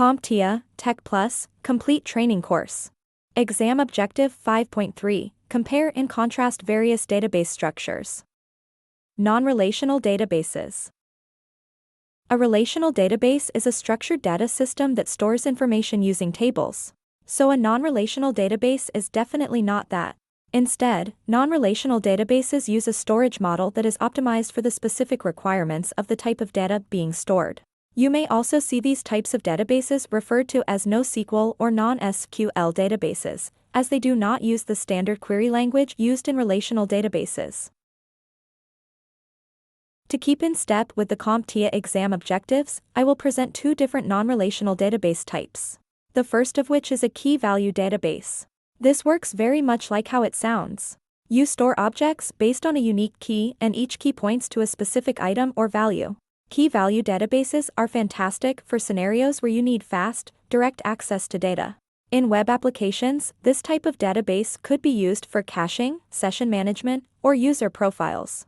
CompTIA Tech Plus Complete Training Course. Exam Objective 5.3 Compare and contrast various database structures. Non-relational databases. A relational database is a structured data system that stores information using tables. So a non-relational database is definitely not that. Instead, non-relational databases use a storage model that is optimized for the specific requirements of the type of data being stored. You may also see these types of databases referred to as NoSQL or non-SQL databases, as they do not use the standard query language used in relational databases. To keep in step with the CompTIA exam objectives, I will present two different non-relational database types. The first of which is a key-value database. This works very much like how it sounds. You store objects based on a unique key, and each key points to a specific item or value. Key-value databases are fantastic for scenarios where you need fast, direct access to data. In web applications, this type of database could be used for caching, session management, or user profiles.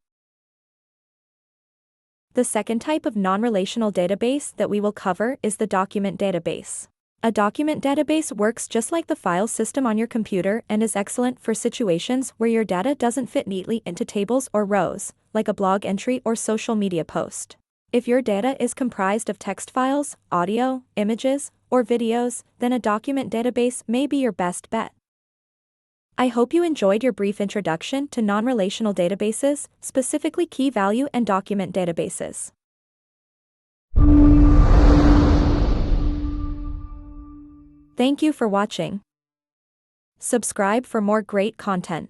The second type of non-relational database that we will cover is the document database. A document database works just like the file system on your computer and is excellent for situations where your data doesn't fit neatly into tables or rows, like a blog entry or social media post. If your data is comprised of text files, audio, images, or videos, then a document database may be your best bet. I hope you enjoyed your brief introduction to non-relational databases, specifically key-value and document databases. Thank you for watching. Subscribe for more great content.